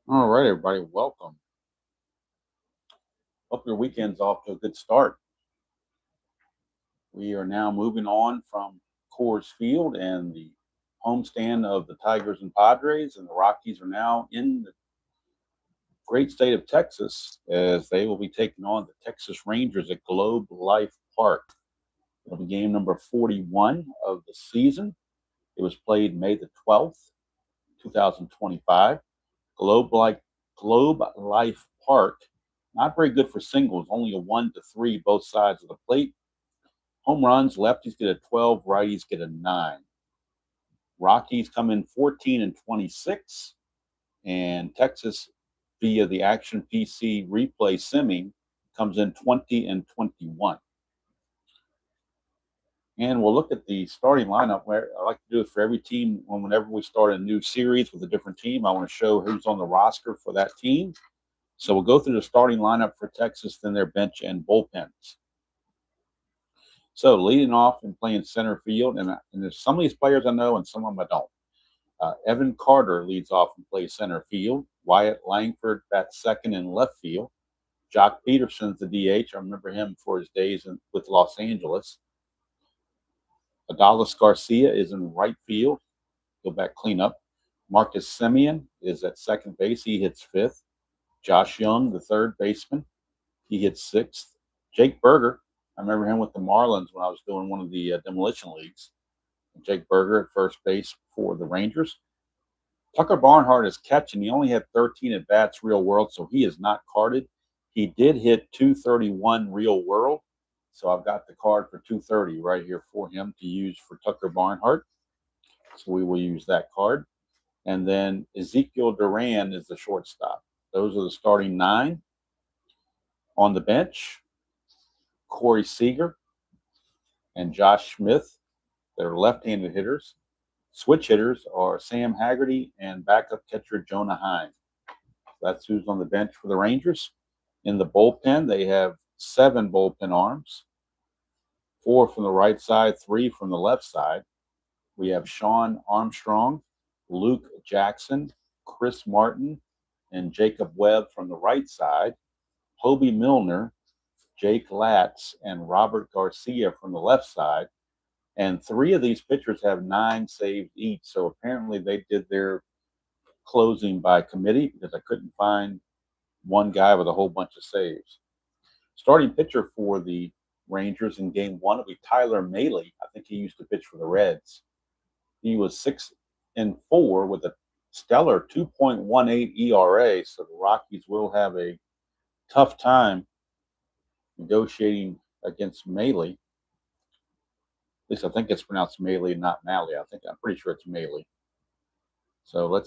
All right, everybody, welcome. Hope your weekend's off to a good start. We are now moving on from Coors Field and the homestand of the Tigers and Padres, and the Rockies are now in the great state of Texas as they will be taking on the Texas Rangers at Globe Life Park. It'll be game number 41 of the season. It was played May the 12th, 2025. Globe Life Park, not very good for singles, only a 1-3 both sides of the plate. Home runs, lefties get a 12, righties get a 9. Rockies come in 14 and 26, and Texas, via the Action PC replay simming, comes in 20 and 21. And we'll look at the starting lineup. Where I like to do it for every team. Whenever we start a new series with a different team, I want to show who's on the roster for that team. So we'll go through the starting lineup for Texas, then their bench and bullpens. So leading off and playing center field, and there's some of these players I know and some of them I don't. Evan Carter leads off and plays center field. Wyatt Langford bats second and left field. Jock Peterson's the DH. I remember him for his days with Los Angeles. Adalis Garcia is in right field. Go back cleanup. Marcus Semien is at second base. He hits fifth. Josh Young, the third baseman, he hits sixth. Jake Berger, I remember him with the Marlins when I was doing one of the demolition leagues. Jake Berger at first base for the Rangers. Tucker Barnhart is catching. He only had 13 at bats real world, so he is not carded. He did hit 231 real world, so I've got the card for 230 right here for him to use for Tucker Barnhart. So we will use that card. And then Ezekiel Duran is the shortstop. Those are the starting 9. On the bench, Corey Seager and Josh Smith. They're left-handed hitters. Switch hitters are Sam Haggerty and backup catcher Jonah Heim. That's who's on the bench for the Rangers. In the bullpen, they have 7 bullpen arms, 4 from the right side, 3 from the left side. We have Sean Armstrong, Luke Jackson, Chris Martin, and Jacob Webb from the right side. Hobie Milner, Jake Latz, and Robert Garcia from the left side. And 3 of these pitchers have 9 saves each. So apparently they did their closing by committee because I couldn't find one guy with a whole bunch of saves. Starting pitcher for the Rangers in game 1 will be Tyler Mahle. I think he used to pitch for the Reds. He was 6-4 with a stellar 2.18 ERA. So the Rockies will have a tough time negotiating against Mahle. At least I think it's pronounced Mahle, not Malley. I'm pretty sure it's Mahle. So let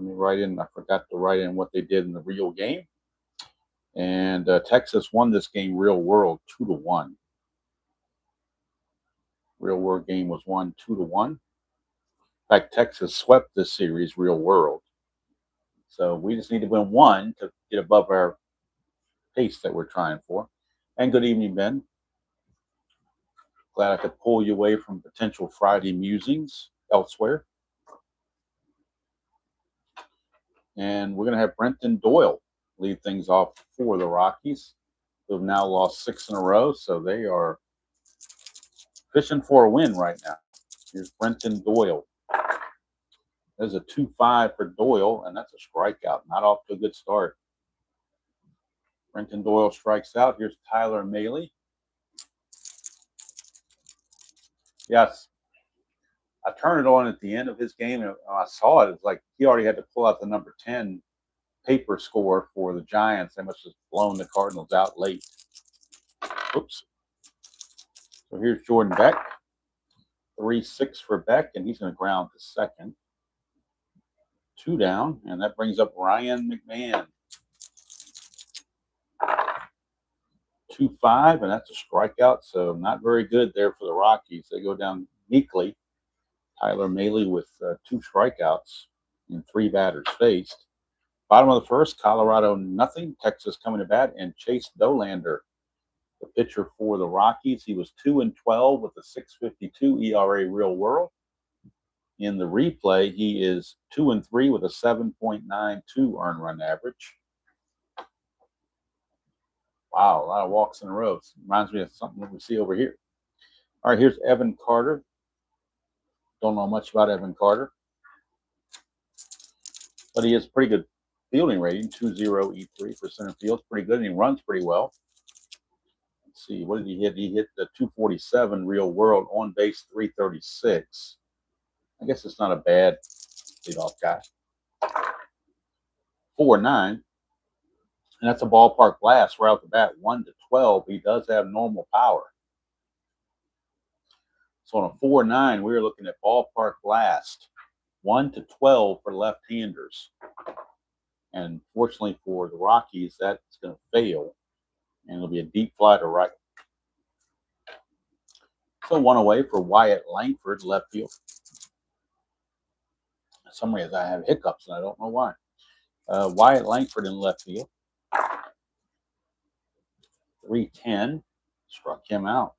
me write in. I forgot to write in what they did in the real game. And Texas won this game real world 2-1. Real world game was won 2-1. In fact, Texas swept this series real world. So we just need to win 1 to get above our pace that we're trying for. And good evening, Ben. Glad I could pull you away from potential Friday musings elsewhere. And we're going to have Brenton Doyle lead things off for the Rockies, who have now lost 6 in a row. So they are fishing for a win right now. Here's Brenton Doyle. There's a 2-5 for Doyle, and that's a strikeout. Not off to a good start. Brenton Doyle strikes out. Here's Tyler Mahle. Yes, I turned it on at the end of his game, and I saw it. It's like he already had to pull out the number 10 paper score for the Giants. They must have blown the Cardinals out late. Oops. So here's Jordan Beck. 3-6 for Beck, and he's going to ground to second. 2 down, and that brings up Ryan McMahon. 2-5, and that's a strikeout, so not very good there for the Rockies. They go down meekly. Tyler Mahle with 2 strikeouts and 3 batters faced. Bottom of the first, Colorado nothing. Texas coming to bat, and Chase Dolander, the pitcher for the Rockies. He was 2-12 with a 6.52 ERA real world. In the replay, he is 2-3 with a 7.92 earned run average. Wow, a lot of walks in a row. Reminds me of something that we see over here. All right, here's Evan Carter. Don't know much about Evan Carter, but he has pretty good fielding rating, 2.0 E3 for center field. Pretty good, and he runs pretty well. Let's see, what did he hit? He hit the 247 real world, on base 336. I guess it's not a bad leadoff guy. 4.9, and that's a ballpark blast right off the bat. 1-12. He does have normal power. So on a 4.9, we are looking at ballpark blast, 1-12 for left-handers. And fortunately for the Rockies, that's going to fail, and it'll be a deep fly to right. So one away for Wyatt Langford, left field. For some reason I have hiccups, and I don't know why. Wyatt Langford in left field. 3-10, struck him out.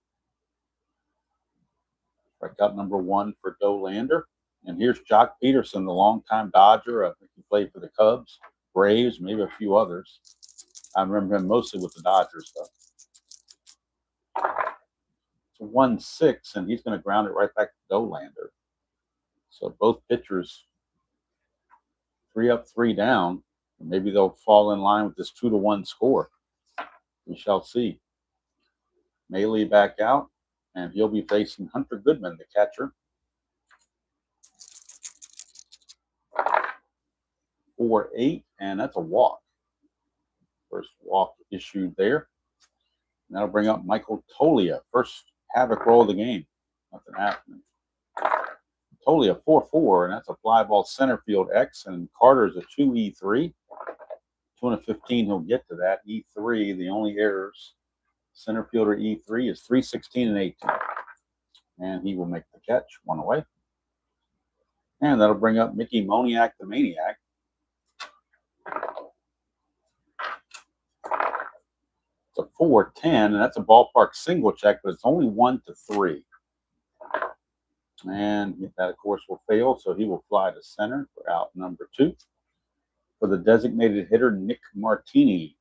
Strikeout number 1 for Dolander. And here's Jock Peterson, the longtime Dodger. I think he played for the Cubs, Braves, maybe a few others. I remember him mostly with the Dodgers, though. It's 1-6, and he's going to ground it right back to Dolander. So both pitchers 3 up, 3 down. And maybe they'll fall in line with this 2-1 score. We shall see. Maile back out, and he'll be facing Hunter Goodman, the catcher. 4-8, and that's a walk. First walk issued there. And that'll bring up Michael Tolia. First havoc roll of the game. Nothing happening. Tolia 4-4, and that's a fly ball center field X, and Carter's a 2E3. 215, he'll get to that. E3, the only errors. Center fielder E3 is 316 and 18. And he will make the catch, one away. And that'll bring up Mickey Moniak, the Maniac. It's a 4-10, and that's a ballpark single check, but it's only 1-3. And that, of course, will fail, so he will fly to center for out number 2. For the designated hitter, Nick Martini.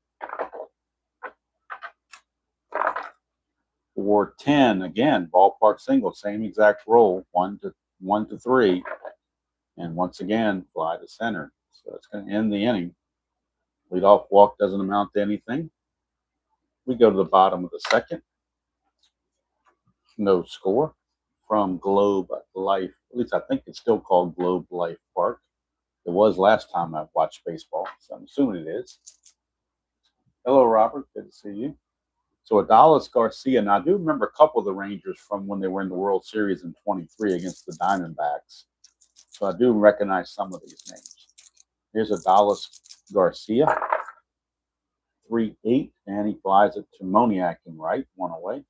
4-10, again, ballpark single, same exact roll, 1-3. And once again, fly to center. So it's going to end the inning. Leadoff walk doesn't amount to anything. We go to the bottom of the second. No score from Globe Life. At least I think it's still called Globe Life Park. It was last time I watched baseball, so I'm assuming it is. Hello, Robert. Good to see you. So Adalis Garcia. Now, I do remember a couple of the Rangers from when they were in the World Series in 23 against the Diamondbacks. So I do recognize some of these names. Here's Adalis Garcia. 3-8, and he flies it to Moniak in right, one away.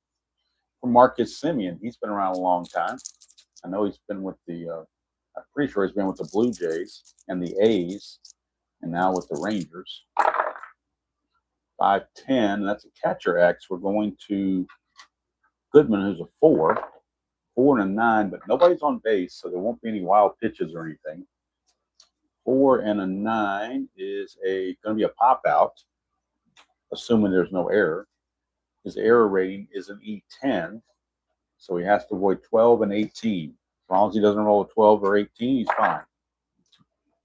For Marcus Semien, he's been around a long time. I know he's been with the, I'm pretty sure he's been with the Blue Jays and the A's, and now with the Rangers. 5-10, that's a catcher X. We're going to Goodman, who's a 4. 4 and a 9, but nobody's on base, so there won't be any wild pitches or anything. 4 and a 9 is going to be a pop out, assuming there's no error. His error rating is an E10, so he has to avoid 12 and 18. As long as he doesn't roll a 12 or 18, he's fine.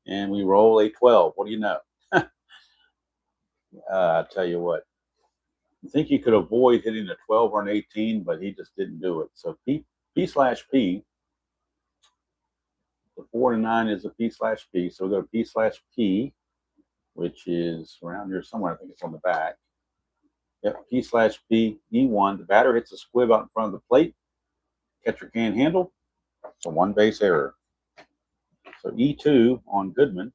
And we roll a 12. What do you know? I tell you what. I think he could avoid hitting a 12 or an 18, but he just didn't do it. So P/P. The 4 and 9 is a P/P. So we go to P/P, which is around here somewhere. I think it's on the back. Yep, P/P, E1. The batter hits a squib out in front of the plate. Catcher can't handle. It's a 1-base error. So E2 on Goodman.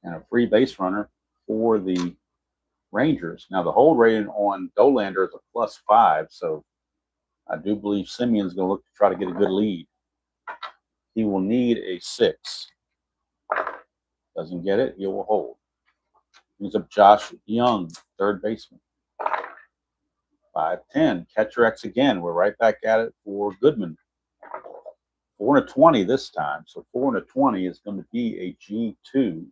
And a free base runner for the Rangers. Now, the hold rating on Dolander is a +5, so I do believe Simeon's going to look to try to get a good lead. He will need a 6. Doesn't get it, he will hold. Brings up Josh Young, third baseman. 5-10. Catcher X again. We're right back at it for Goodman. 4 and a 20 this time. So 4 and a 20 is going to be a G2.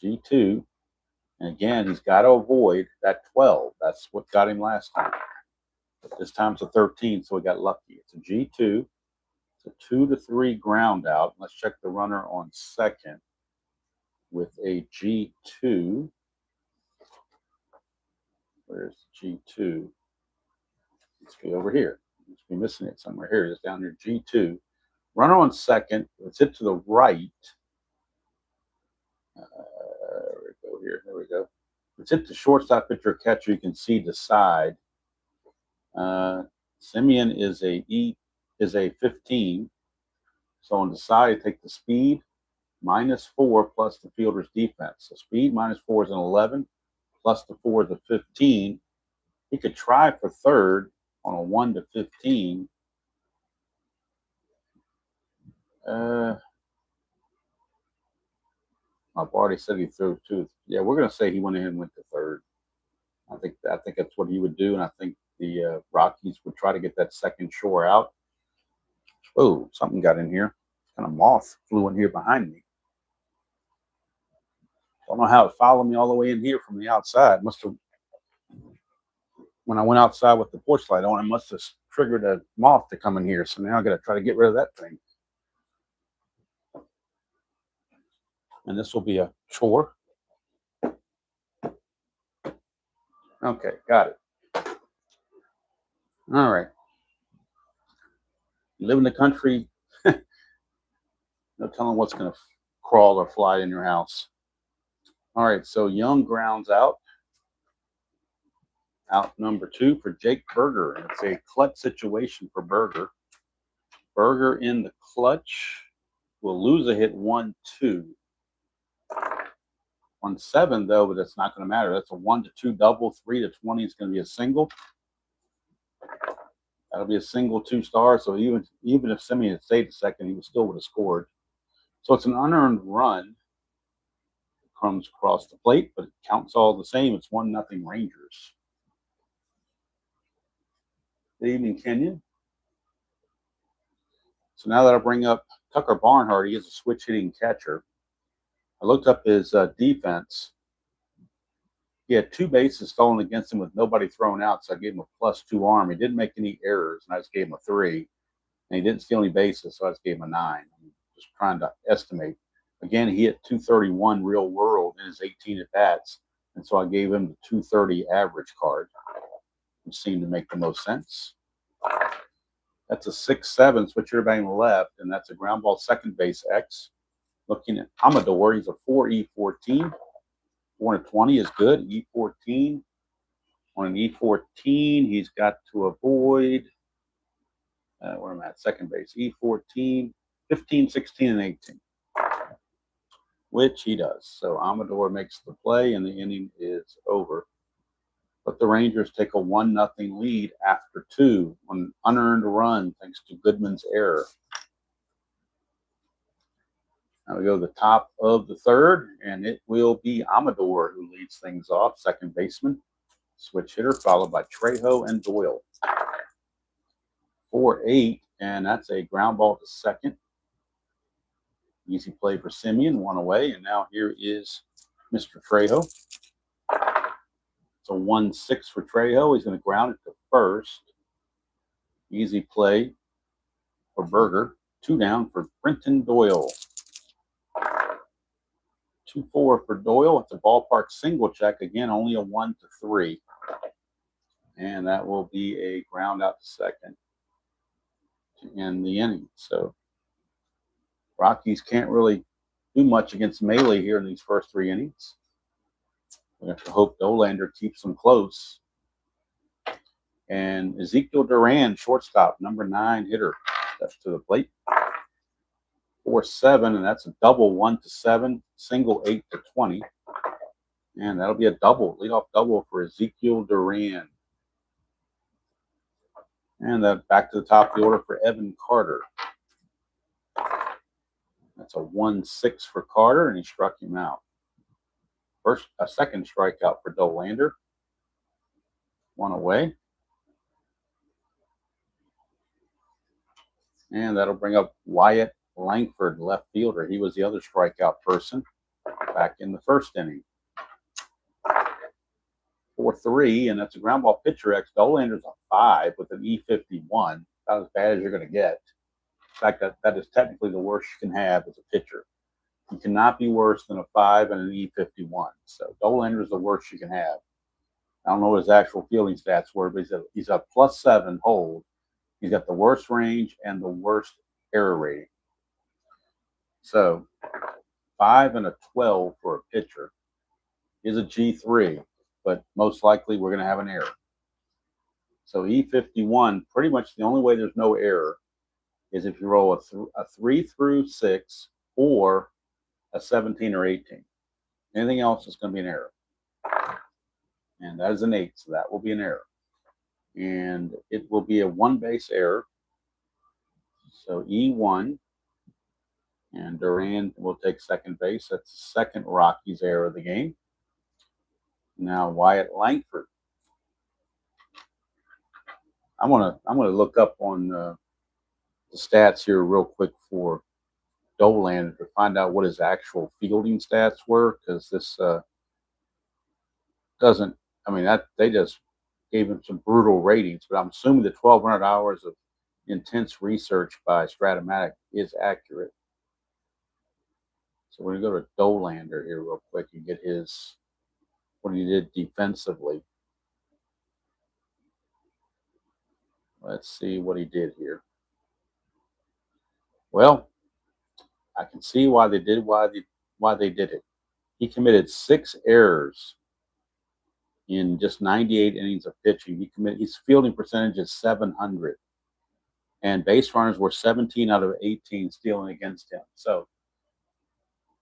G2. And again, he's got to avoid that 12. That's what got him last time. But this time it's a 13, so we got lucky. It's a G2. It's a 2 to 3 ground out. Let's check the runner on second with a G2. Where's G2? Let's be over here. Let's be missing it somewhere. Here it is, down here, G2. Runner on second. Let's hit to the right. There we go here. There we go. Let's hit the shortstop pitcher catcher. You can see the side. Simeon is a 15. So on the side, take the speed -4 plus the fielder's defense. So speed -4 is an 11, plus the 4 is a 15. He could try for third on a 1 to 15. I've already said he threw 2. Yeah, we're going to say he went ahead and went to third. I think that's what he would do, and I think the Rockies would try to get that second shore out. Oh, something got in here. Kind of moth flew in here behind me. Don't know how it followed me all the way in here from the outside. Must have, when I went outside with the porch light on, it must have triggered a moth to come in here. So now I got to try to get rid of that thing. And this will be a chore. Okay, got it. All right. You live in the country, no telling what's going to crawl or fly in your house. All right, so Young grounds out. Out number 2 for Jake Berger. It's a clutch situation for Berger. Berger in the clutch will lose a hit 1-2. On 7, though, but that's not going to matter. That's a 1 to 2 double. 3 to 20 is going to be a single. That'll be a single 2-star. So even if Simeon had stayed a second, he still would have scored. So it's an unearned run. It comes across the plate, but it counts all the same. It's 1-0 Rangers. Good evening, Kenyon. So now that I bring up Tucker Barnhart, he is a switch hitting catcher. I looked up his defense. He had 2 bases stolen against him with nobody thrown out, so I gave him a +2 arm. He didn't make any errors, and I just gave him a 3. And he didn't steal any bases, so I just gave him a 9. I'm just trying to estimate. Again, he hit 231 real world in his 18 at-bats, and so I gave him the 230 average card, which seemed to make the most sense. That's a 6-7 switch hitter batting left, and that's a ground ball second base X. Looking at Amador, he's a 4E14. 4 and 20 is good. E14. On an E14, he's got to avoid, where am I at? Second base. E14, 15, 16, and 18. Which he does. So Amador makes the play, and the inning is over. But the Rangers take a 1-0 lead after 2 on an unearned run thanks to Goodman's error. Now we go to the top of the third, and it will be Amador who leads things off, second baseman. Switch hitter, followed by Trejo and Doyle. 4-8, and that's a ground ball to second. Easy play for Simeon, 1 away, and now here is Mr. Trejo. It's a 1-6 for Trejo. He's going to ground it to first. Easy play for Berger. 2 down for Brenton Doyle. 2-4 for Doyle. It's a ballpark single check. Again, only a 1 to 3. And that will be a ground out to second to end the inning. So Rockies can't really do much against Melee here in these first 3 innings. We have to hope Dolander keeps them close. And Ezekiel Duran, shortstop, number 9 hitter, steps to the plate. 4-7, and that's a double 1 to 7, single 8 to 20. And that'll be a double, leadoff double for Ezekiel Duran. And back to the top of the order for Evan Carter. That's a 1-6 for Carter, and he struck him out. A second strikeout for Dolander. One away. And that'll bring up Wyatt Langford, left fielder. He was the other strikeout person back in the first inning. 4-3, and that's a ground ball pitcher X. Dolander's a 5 with an E51. Not as bad as you're going to get. In fact, that is technically the worst you can have as a pitcher. You cannot be worse than a 5 and an E51. So Dolander is the worst you can have. I don't know what his actual fielding stats were, but he's a +7 hold. He's got the worst range and the worst error rating. So 5 and a 12 for a pitcher is a G3, but most likely we're going to have an error. So E51, pretty much the only way there's no error is if you roll a 3 through 6 or a 17 or 18. Anything else is going to be an error. And that is an 8, so that will be an error. And it will be a 1-base error. So E1, and Duran will take second base. That's the second Rockies error of the game. Now Wyatt Langford. I'm gonna look up on the stats here real quick for Dolander to find out what his actual fielding stats were, because this doesn't. I mean, that they just gave him some brutal ratings, but I'm assuming the 1,200 hours of intense research by Strat-O-Matic is accurate. So we're going to go to Dolander here real quick and get his, what he did defensively. Let's see what he did here. Well, I can see why they did it. He committed 6 errors in just 98 innings of pitching. His fielding percentage is .700, and base runners were 17 out of 18 stealing against him. So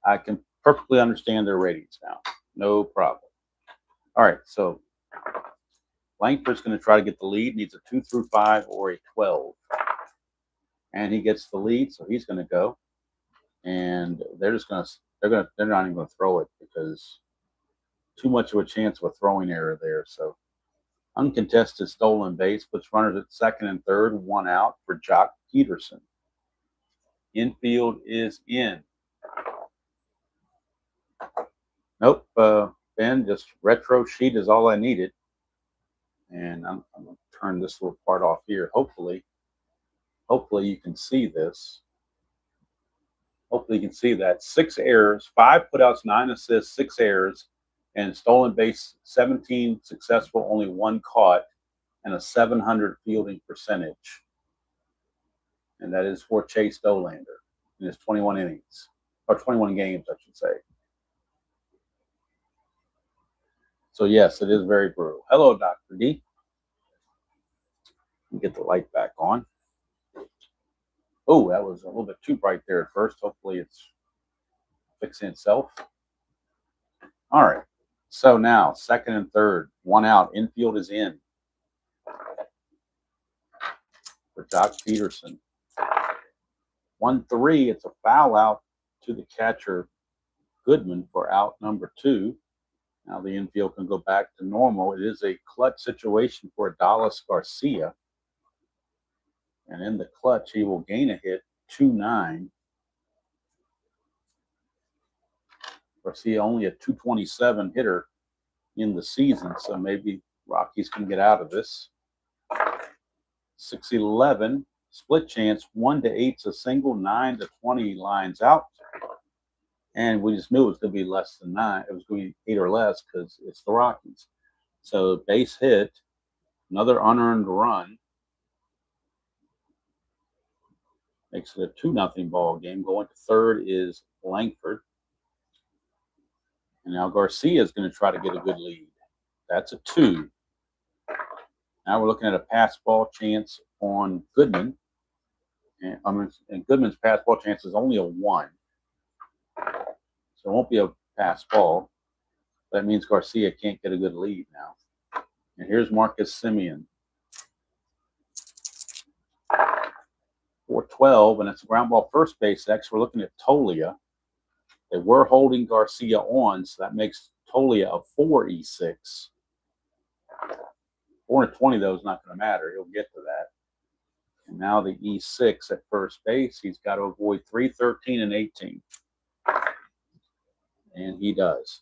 I can perfectly understand their ratings now. No problem. All right, so Langford's going to try to get the lead. Needs a 2 through 5 or a 12. And he gets the lead, so he's going to go. And they're not even going to throw it because too much of a chance of a throwing error there. So uncontested stolen base puts runners at second and third, 1 out for Jock Peterson. Infield is in. Nope, Ben, just retro sheet is all I needed. And I'm going to turn this little part off here. Hopefully you can see this. Hopefully you can see that. 6 errors, 5 putouts, 9 assists, 6 errors, and stolen base 17 successful, only 1 caught, and a .700 fielding percentage. And that is for Chase Dolander in his 21 innings, or 21 games, I should say. So yes, it is very brutal. Hello, Dr. D. Get the light back on. Oh, that was a little bit too bright there at first. Hopefully it's fixing itself. All right. So now, second and third, 1 out. Infield is in for Jock Peterson. 1-3. It's a foul out to the catcher, Goodman, for out number 2. Now the infield can go back to normal. It is a clutch situation for Adolis Garcia. And in the clutch, he will gain a hit, 2-9. Garcia only a 227 hitter in the season, so maybe Rockies can get out of this. 6-11, split chance, 1-8's a single, 9-20 lines out. And we just knew it was going to be less than 9. It was going to be 8 or less because it's the Rockies. So base hit, another unearned run. Makes it a 2-0 ball game. Going to third is Langford. And now Garcia is going to try to get a good lead. That's a 2. Now we're looking at a pass ball chance on Goodman. And Goodman's pass ball chance is only a 1. So it won't be a pass ball. That means Garcia can't get a good lead now. And here's Marcus Semien. 4-12, and it's a ground ball first base X. We're looking at Tolia. They were holding Garcia on, so that makes Tolia a 4 E6. 420, though, is not going to matter. He'll get to that. And now the E6 at first base. He's got to avoid 3, 13, and 18. And he does.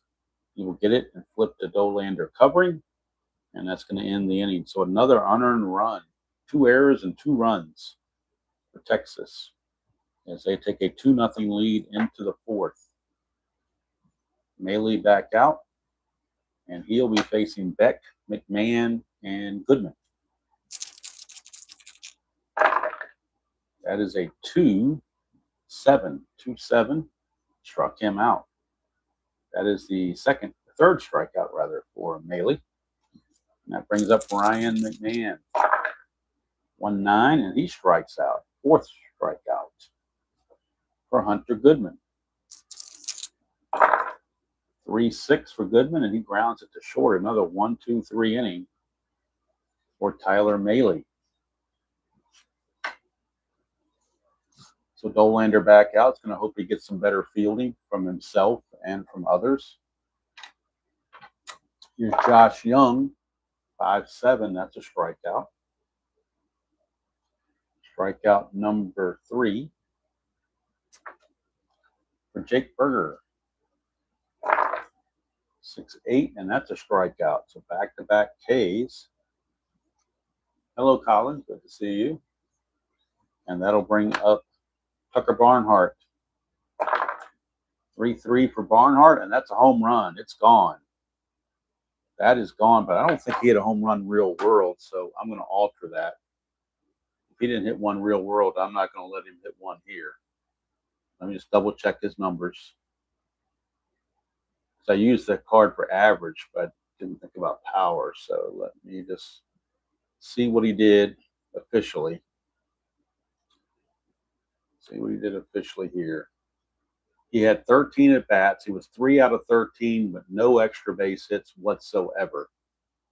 He will get it and flip to Dolander covering. And that's going to end the inning. So another unearned run. 2 errors and 2 runs for Texas as they take a 2-0 lead into the 4th. Maley back out. And he'll be facing Beck, McMahon, and Goodman. That is a 2-7. 2-7. Struck him out. That is the third strikeout, rather, for Maley. And that brings up Ryan McMahon. 1-9, and he strikes out. 4th strikeout for Hunter Goodman. 3-6 for Goodman, and he grounds it to short. Another 1-2-3 inning for Tyler Maley. So Dolander back out. It's going to hope he gets some better fielding from himself and from others. Here's Josh Young, 5-7. That's a strikeout. Strikeout number 3 for Jake Berger. 6-8, and that's a strikeout. So back-to-back Ks. Hello, Colin. Good to see you. And that'll bring up Tucker Barnhart. 3-3 for Barnhart, and that's a home run. It's gone. That is gone, but I don't think he hit a home run real world, so I'm going to alter that. If he didn't hit one real world, I'm not going to let him hit one here. Let me just double-check his numbers. So I used the card for average, but didn't think about power. So let me just see what he did officially. See what he did officially here. He had 13 at-bats. He was 3 out of 13, but no extra base hits whatsoever.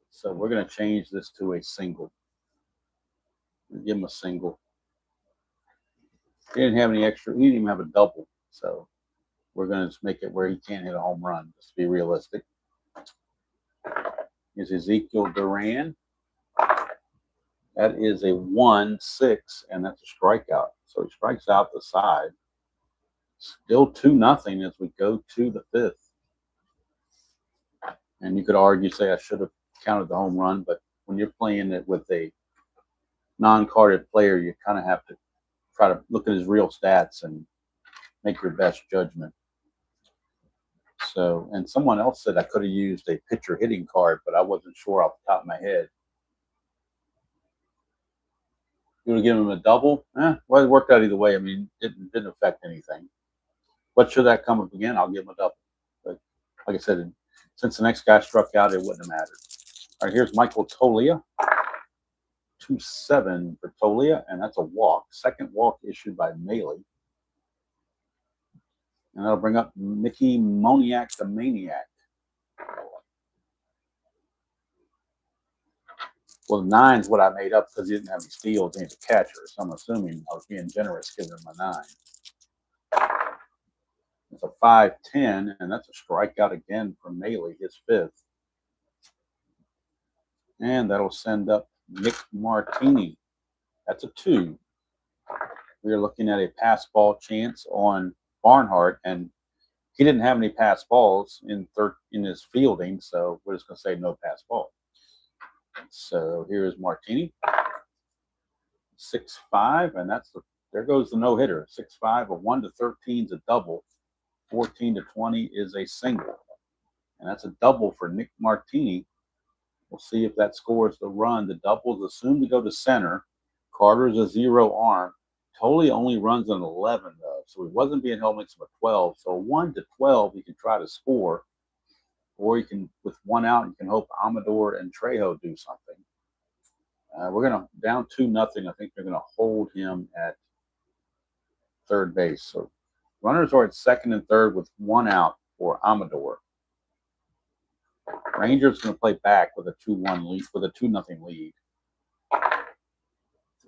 So we're going to change this to a single. Give him a single. He didn't have any extra. He didn't even have a double. So we're going to just make it where he can't hit a home run, just to be realistic. Here's Ezekiel Duran. That is a 1-6, and that's a strikeout. So he strikes out the side. Still 2-0 as we go to the 5th. And you could argue, say I should have counted the home run, but when you're playing it with a non-carded player, you kind of have to try to look at his real stats and make your best judgment. So, and someone else said I could have used a pitcher hitting card, but I wasn't sure off the top of my head. You want to give him a double? Well, it worked out either way. I mean, it didn't affect anything. But should that come up again, I'll give him a double. But like I said, since the next guy struck out, it wouldn't have mattered. All right, here's Michael Tolia. 2-7 for Tolia, and that's a walk. Second walk issued by Maley. And that'll bring up Mickey Moniak, the Maniac. Well, 9's what I made up because he didn't have any steals and he's a catcher. So I'm assuming I was being generous giving him a 9. It's a 5-10, and that's a strikeout again from Maley, his 5th. And that'll send up Nick Martini. That's a 2. We are looking at a pass ball chance on Barnhart, and he didn't have any pass balls in his fielding, so we're just going to say no pass ball. So here's Martini. 6-5, and there goes the no-hitter. 6-5, a 1-13 is a double. 14-20 is a single. And that's a double for Nick Martini. We'll see if that scores the run. The double is assumed to go to center. Carter's a 0 arm. Tolia only runs an 11, though. So he wasn't being held makes him a 12. So 1-12, he can try to score. Or you can, with 1 out, you can hope Amador and Trejo do something. We're going to, down 2-0, I think they're going to hold him at third base. So runners are at second and third with 1 out for Amador. Rangers going to play back with a 2-1 lead, with a 2-0 lead.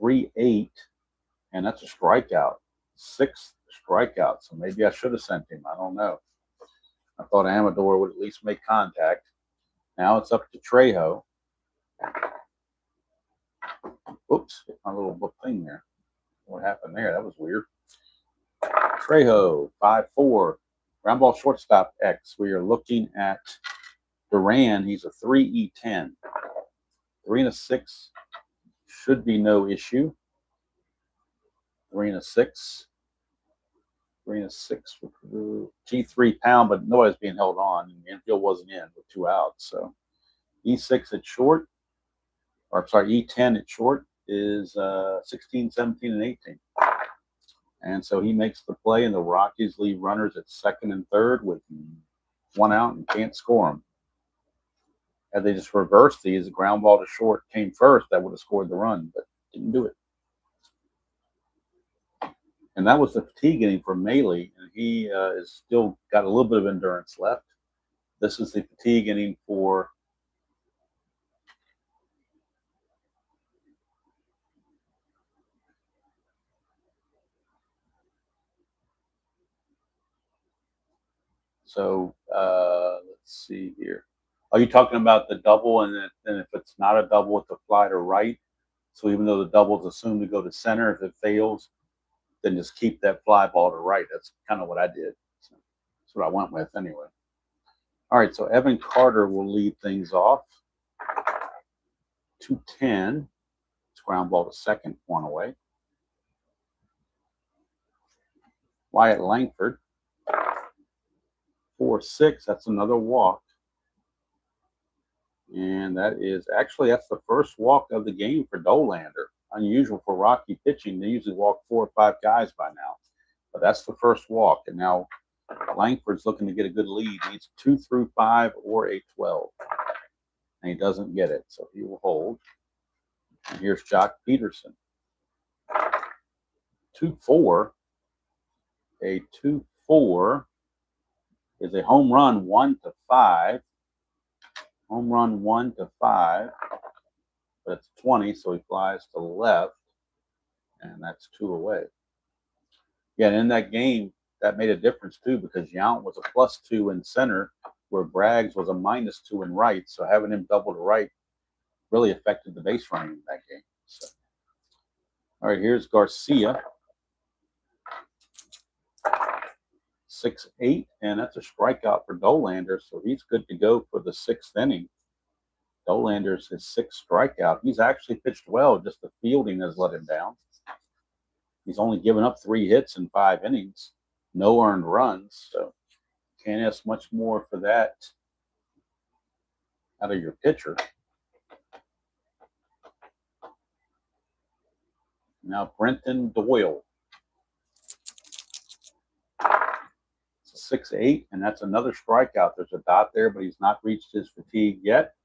3-8, and that's a strikeout. 6th strikeout. So maybe I should have sent him. I don't know. I thought Amador would at least make contact. Now it's up to Trejo. Whoops, hit my little thing there. What happened there? That was weird. Trejo, 5-4. Ground ball shortstop X. We are looking at Duran. He's a 3E10. 3 and a 6 should be no issue. 3 and a 6. 3 and a 6. G3 pound, but nobody's being held on. And the infield wasn't in with 2 outs. So E6 at short, or sorry, E10 at short is 16, 17, and 18. And so he makes the play, and the Rockies leave runners at second and third with 1 out and can't score them. Had they just reversed these, the ground ball to short came first, that would have scored the run, but didn't do it. And that was the fatigue inning for Maley, and he is still got a little bit of endurance left. This is the fatigue inning for let's see here. Are you talking about the double, and if it's not a double, it's a fly to right? So even though the double is assumed to go to center, if it fails, then just keep that fly ball to right. That's kind of what I did. So that's what I went with anyway. All right, so Evan Carter will lead things off. 2-10. It's ground ball to second, 1 away. Wyatt Langford. 4-6. That's another walk. And that's the first walk of the game for Dolander. Unusual for Rocky pitching. They usually walk 4 or 5 guys by now. But that's the first walk. And now Langford's looking to get a good lead. He needs 2 through 5 or a 12. And he doesn't get it, so he will hold. And here's Jock Peterson. 2-4. A 2-4 is a home run 1-5. Home run 1-5. But it's 20, so he flies to left. And that's 2 away. Yeah, and in that game, that made a difference too, because Yount was a +2 in center, where Braggs was a -2 in right. So having him double to right really affected the base running in that game. So, all right, here's Garcia. 6-8, and that's a strikeout for Dolander, so he's good to go for the 6th inning. Dolander's his 6th strikeout. He's actually pitched well, just the fielding has let him down. He's only given up 3 hits in 5 innings, no earned runs, so can't ask much more for that out of your pitcher. Now Brenton Doyle. It's a 6-8, and that's another strikeout. There's a dot there, but he's not reached his fatigue yet.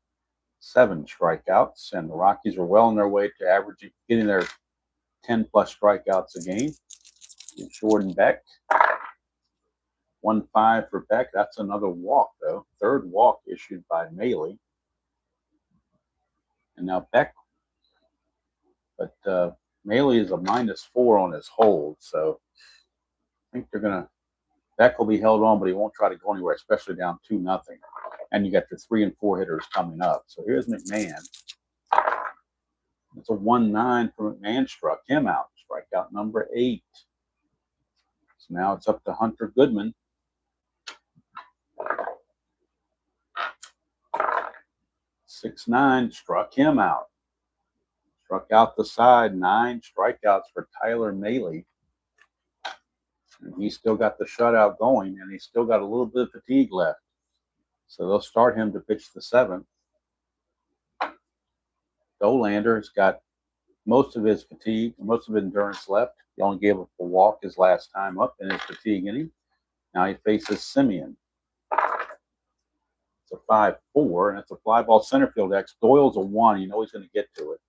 7 strikeouts, and the Rockies are well on their way to getting their 10+ strikeouts a game. Jordan Beck. 1-5 for Beck. That's another walk, though. 3rd walk issued by Maley. And now Beck. But Maley is a -4 on his hold, so I think Beck will be held on, but he won't try to go anywhere, especially down 2-0. And you got the 3 and 4 hitters coming up. So here's McMahon. It's a 1-9 for McMahon. Struck him out. Strikeout number 8. So now it's up to Hunter Goodman. 6-9. Struck him out. Struck out the side. 9 strikeouts for Tyler Maley. And he's still got the shutout going, and he's still got a little bit of fatigue left. So they'll start him to pitch the 7th. Dolander's got most of his fatigue, most of his endurance left. He only gave up a walk his last time up in his fatigue inning. Now he faces Simeon. It's a 5-4, and it's a fly ball center field X. Doyle's a 1. You know he's going to get to it.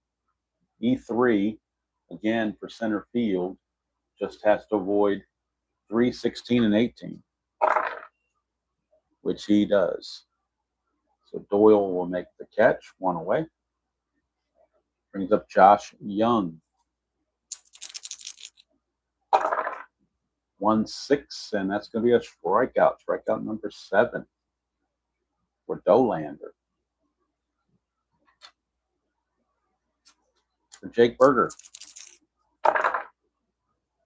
E3, again for center field, just has to avoid 3, 16, and 18, which he does. So Doyle will make the catch, 1 away. Brings up Josh Young. 1-6, and that's going to be a strikeout. Strikeout number 7 for Dolander. for Jake Berger.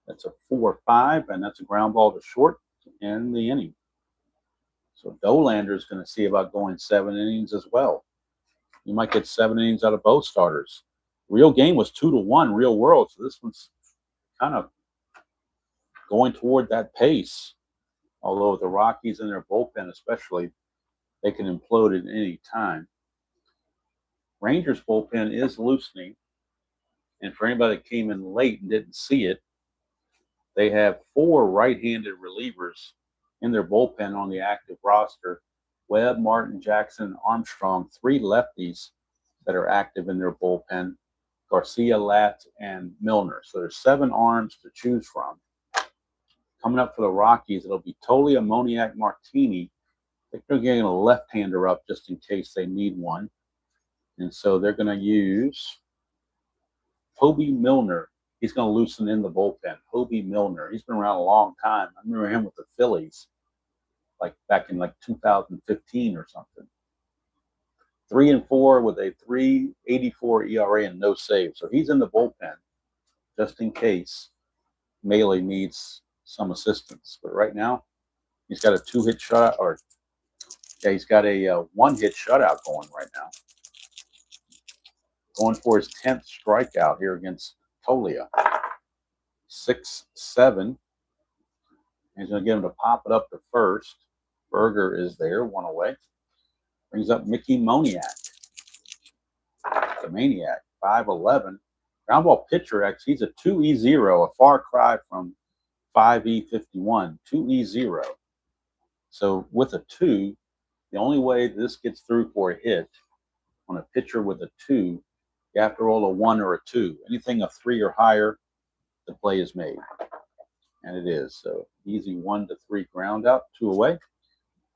That's a 4-5, and that's a ground ball to short to end the inning. So Dolander is going to see about going 7 innings as well. You might get 7 innings out of both starters. Real game was 2-1, real world. So this one's kind of going toward that pace. Although the Rockies in their bullpen especially, they can implode at any time. Rangers bullpen is loosening. And for anybody that came in late and didn't see it, they have 4 right-handed relievers in their bullpen on the active roster. Webb, Martin, Jackson, Armstrong, 3 lefties that are active in their bullpen. Garcia, Latz, and Milner. So there's 7 arms to choose from. Coming up for the Rockies, it'll be Tolia, Moniak, Martini. I think they're getting a left-hander up just in case they need one. And so they're going to use Hobie Milner. He's going to loosen in the bullpen. Hobie Milner. He's been around a long time. I remember him with the Phillies, like back in 2015 or something. 3-4 with a 3.84 ERA and no saves. So he's in the bullpen just in case Mahle needs some assistance. But right now, he's got a 2-hit shutout, or he's got a 1-hit shutout going right now. Going for his 10th strikeout here against Tolia. 6-7. He's going to get him to pop it up to first. Berger is there, 1 away. Brings up Mickey Moniak. The Maniac, 5'11". Ground ball pitcher X. He's a 2E0, a far cry from 5E51. 2E0. So with a 2, the only way this gets through for a hit on a pitcher with a 2, you have to roll a 1 or a 2. Anything a 3 or higher, the play is made. And it is. So easy 1-3 ground out, 2 away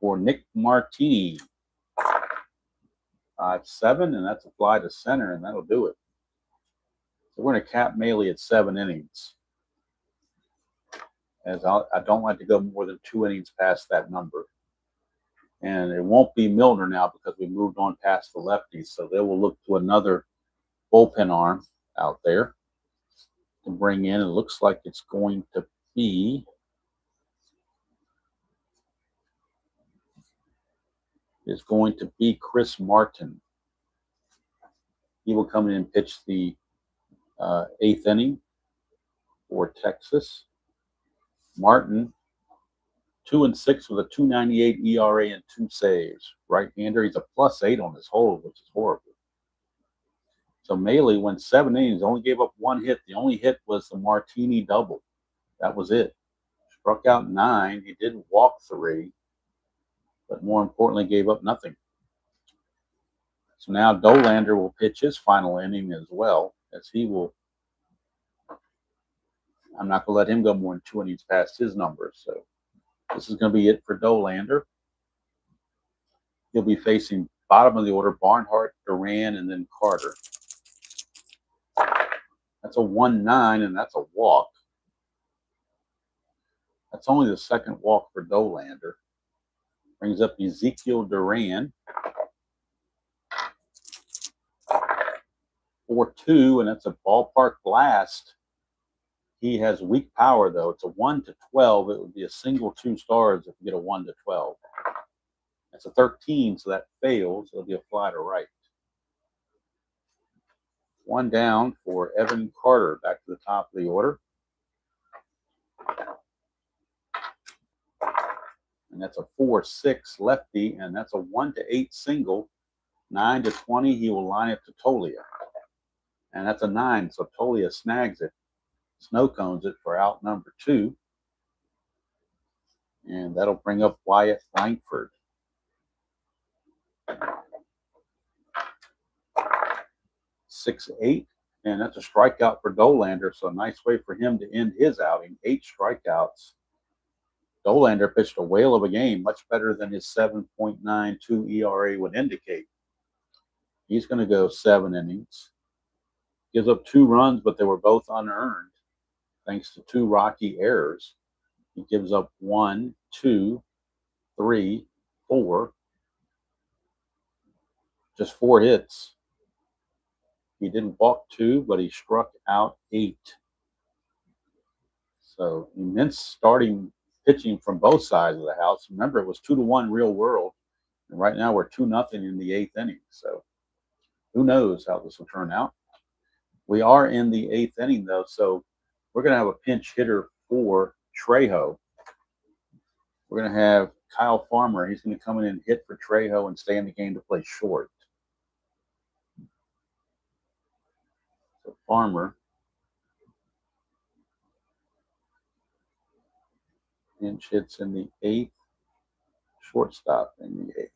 for Nick Martini. 5-7, and that's a fly to center, and that'll do it. So we're going to cap Mahle at 7 innings. As I don't like to go more than 2 innings past that number. And it won't be Milner now because we moved on past the lefties. So they will look to another bullpen arm out there to bring in. It looks like it's going to be Chris Martin. He will come in and pitch the 8th inning for Texas. Martin, 2-6 with a 2.98 ERA and 2 saves. Right-hander, he's a +8 on his hold, which is horrible. So Mahle went 7 innings, only gave up 1 hit. The only hit was the Martini double. That was it. Struck out 9. He did walk 3, but more importantly, gave up nothing. So now Dolander will pitch his final inning as well, as he will. I'm not going to let him go more than 2 innings past his numbers. So this is going to be it for Dolander. He'll be facing bottom of the order, Barnhart, Duran, and then Carter. That's a 1-9, and that's a walk. That's only the 2nd walk for Dolander. Brings up Ezekiel Duran. 4-2, and that's a ballpark blast. He has weak power, though. It's a 1-12. It would be a single 2 stars if you get a 1-12. That's a 13, so that fails. It'll be a fly to right. 1 down for Evan Carter, back to the top of the order. And that's a 4-6 lefty, and that's a 1-8 single. 9-20, he will line it to Tolia. And that's a 9, so Tolia snags it. Snow cones it for out number 2. And that'll bring up Wyatt Langford. 6-8, and that's a strikeout for Dolander, so a nice way for him to end his outing. 8 strikeouts. Dolander pitched a whale of a game, much better than his 7.92 ERA would indicate. He's going to go 7 innings. Gives up 2 runs, but they were both unearned, thanks to 2 Rocky errors. He gives up 1, 2, 3, 4. Just 4 hits. He didn't walk 2, but he struck out 8. So immense starting pitching from both sides of the house. Remember, it was 2-1 real world. And right now we're 2-0 in the 8th inning. So who knows how this will turn out. We are in the 8th inning, though, so we're going to have a pinch hitter for Trejo. We're going to have Kyle Farmer. He's going to come in and hit for Trejo and stay in the game to play short. So Farmer pinch hits in the 8th, shortstop in the 8th.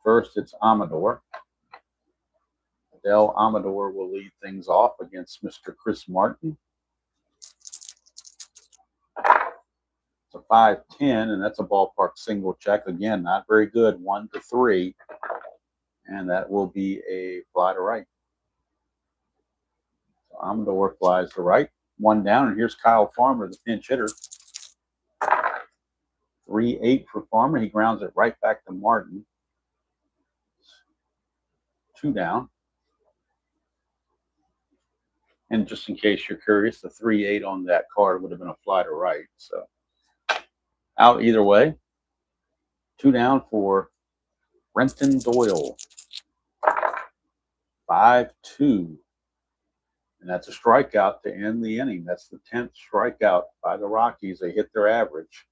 First, it's Amador. Adele Amador will lead things off against Mr. Chris Martin. It's a 5-10, and that's a ballpark single check. Again, not very good, 1-3. And that will be a fly to right. So Amador flies to right. 1 down, and here's Kyle Farmer, the pinch hitter. 3-8 for Farmer. He grounds it right back to Martin. 2 down. And just in case you're curious, the 3-8 on that card would have been a fly to right. So out either way. 2 down for Renton Doyle. 5-2. And that's a strikeout to end the inning. That's the 10th strikeout by the Rockies. They hit their average.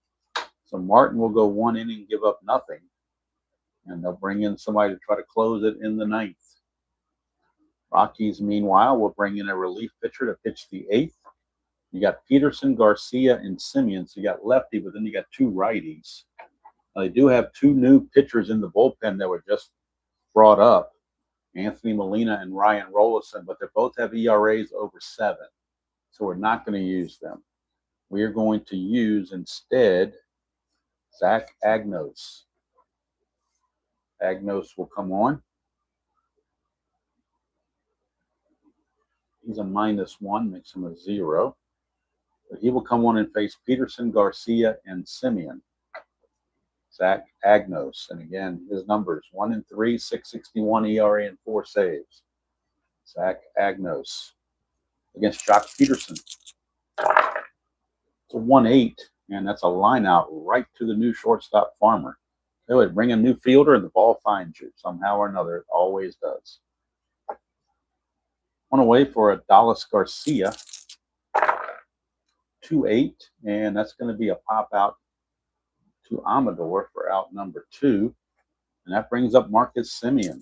So Martin will go 1 inning, give up nothing. And they'll bring in somebody to try to close it in the 9th. Rockies, meanwhile, will bring in a relief pitcher to pitch the 8th. You got Peterson, Garcia, and Simeon. So you got lefty, but then you got 2 righties. Now, they do have 2 new pitchers in the bullpen that were just brought up, Anthony Molina and Ryan Rollison, but they both have ERAs over 7. So we're not going to use them. We are going to use instead Zach Agnos. Agnos will come on. He's a -1, makes him a 0. But he will come on and face Peterson, Garcia, and Simeon. Zach Agnos. And again, his numbers 1-3, 6.61 ERA, and 4 saves. Zach Agnos against Jock Peterson. It's a 1-8, and that's a line out right to the new shortstop Farmer. They would bring a new fielder, and the ball finds you somehow or another. It always does. One away for Dallas Garcia. 2-8, and that's going to be a pop out to Amador for out number 2. And that brings up Marcus Simeon.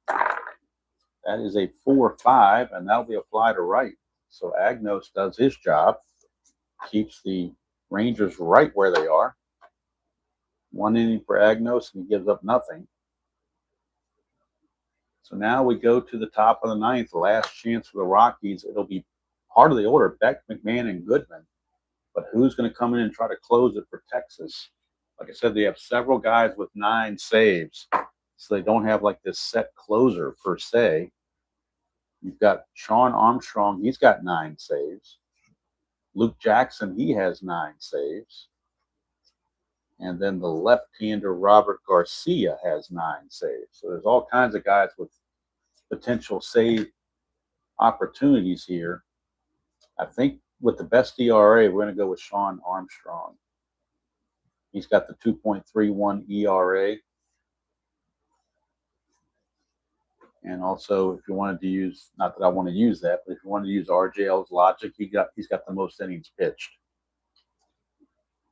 That is a 4-5, and that'll be a fly to right. So Agnos does his job, keeps the Rangers right where they are. 1 inning for Agnos, and he gives up nothing. So now we go to the top of the 9th, last chance for the Rockies. It'll be part of the order, Beck, McMahon, and Goodman. But who's going to come in and try to close it for Texas? Like I said, they have several guys with 9 saves. So they don't have like this set closer per se. You've got Sean Armstrong. He's got 9 saves. Luke Jackson, he has 9 saves. And then the left-hander Robert Garcia has 9 saves. So there's all kinds of guys with potential save opportunities here. I think with the best ERA, we're going to go with Sean Armstrong. He's got the 2.31 ERA. And also, if you wanted to use, not that I want to use that, but if you wanted to use RJL's logic, he's got the most innings pitched.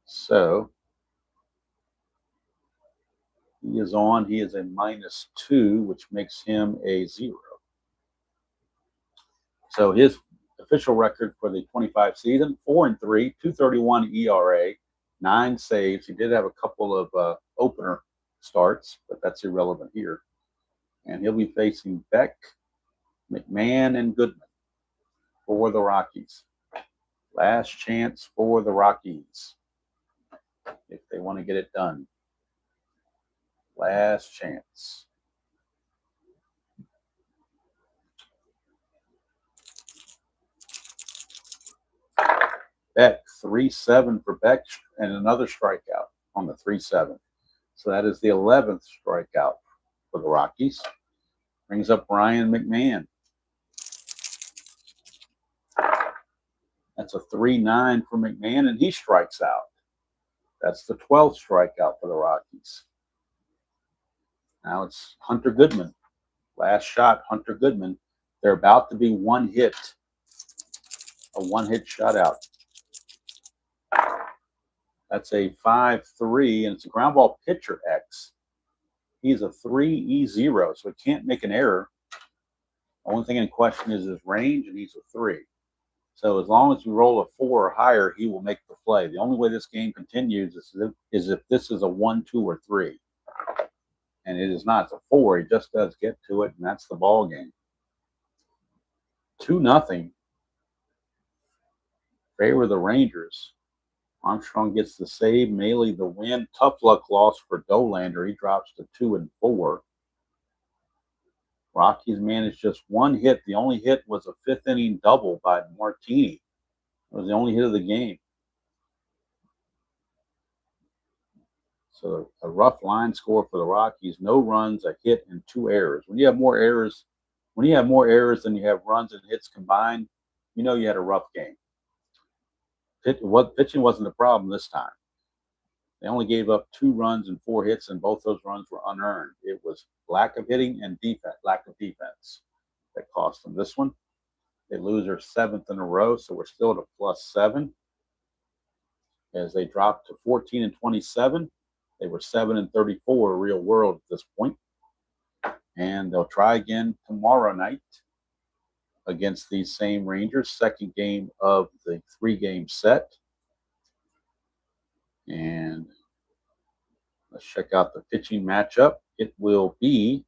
So he is on. He is a -2, which makes him a 0. So his official record for the 25 season, 4-3, 2.31 ERA, 9 saves. He did have a couple of opener starts, but that's irrelevant here. And he'll be facing Beck, McMahon, and Goodman for the Rockies. Last chance for the Rockies if they want to get it done. Last chance. Beck, 3-7 for Beck, and another strikeout on the 3-7. So that is the 11th strikeout for the Rockies. Brings up Ryan McMahon. That's a 3-9 for McMahon, and he strikes out. That's the 12th strikeout for the Rockies. Now it's Hunter Goodman. Last shot, Hunter Goodman. They're about to be one hit. A one-hit shutout. That's a 5-3, and it's a ground ball pitcher X. He's a 3-E-0, so he can't make an error. The only thing in question is his range, and he's a 3. So as long as we roll a 4 or higher, he will make the play. The only way this game continues is if this is a 1, 2, or 3. And it is not. It's a 4. He just does get to it, and that's the ball game. 2-0. Favor the Rangers. Armstrong gets the save. Maley the win. Tough luck loss for Dolander. He drops to 2 and 4. Rockies managed just one hit. The only hit was a 5th inning double by Martini. It was the only hit of the game. So a rough line score for the Rockies. No runs, a hit, and 2 errors. When you have more errors than you have runs and hits combined, you know you had a rough game. Pitching wasn't the problem this time. They only gave up 2 runs and 4 hits, and both those runs were unearned. It was lack of hitting and lack of defense that cost them this one. They lose their 7th in a row, so we're still at a +7 as they dropped to 14 and 27. They were 7 and 34 real world at this point. And they'll try again tomorrow night against these same Rangers, second game of the 3-game set. And let's check out the pitching matchup. It will be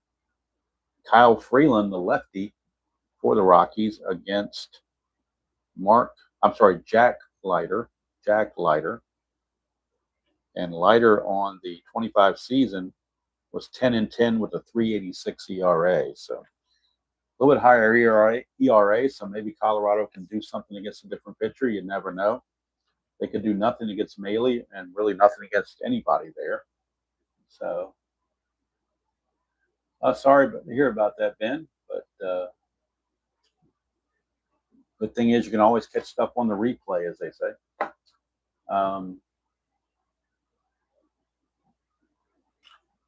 Kyle Freeland, the lefty, for the Rockies against Jack Leiter. And Leiter on the 25 season was 10 and 10 with a 3.86 ERA. So a little bit higher ERA, so maybe Colorado can do something against a different pitcher. You never know. They could do nothing against Maley and really nothing against anybody there. So sorry to hear about that, Ben. But good thing is you can always catch stuff on the replay, as they say.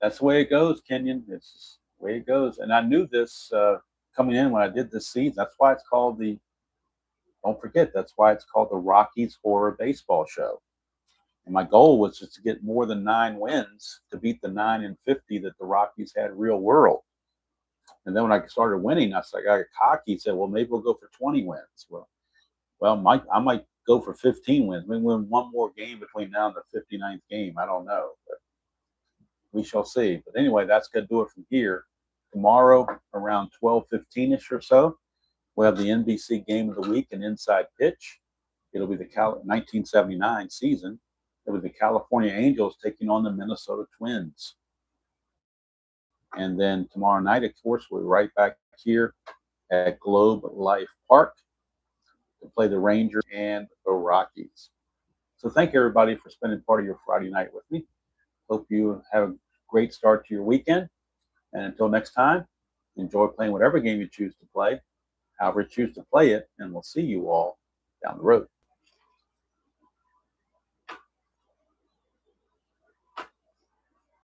That's the way it goes, Kenyon. It's just the way it goes. And I knew this coming in when I did this season. That's why it's called don't forget, that's why it's called the Rockies Horror Baseball Show. And my goal was just to get more than 9 wins to beat the 9 and 50 that the Rockies had real world. And then when I started winning, I got cocky and said, well, maybe we'll go for 20 wins. Well, I might go for 15 wins. Maybe win one more game between now and the 59th game. I don't know. But we shall see. But anyway, that's going to do it from here. Tomorrow, around 12:15-ish or so, we'll have the NBC Game of the Week and Inside Pitch. It'll be the 1979 season. It'll be the California Angels taking on the Minnesota Twins. And then tomorrow night, of course, we're right back here at Globe Life Park to play the Rangers and the Rockies. So thank you, everybody, for spending part of your Friday night with me. Hope you have a great start to your weekend. And until next time, enjoy playing whatever game you choose to play, however you choose to play it, and we'll see you all down the road.